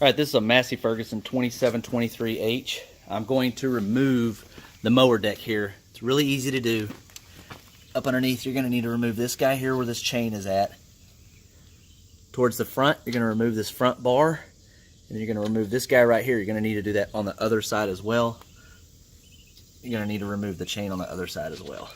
All right, this is a Massey Ferguson 2723H. I'm going to remove the mower deck here. It's really easy to do. Up underneath, you're going to need to remove this guy here where this chain is at. Towards the front, you're going to remove this front bar, and you're going to remove this guy right here. You're going to need to do that on the other side as well. You're going to need to remove the chain on the other side as well.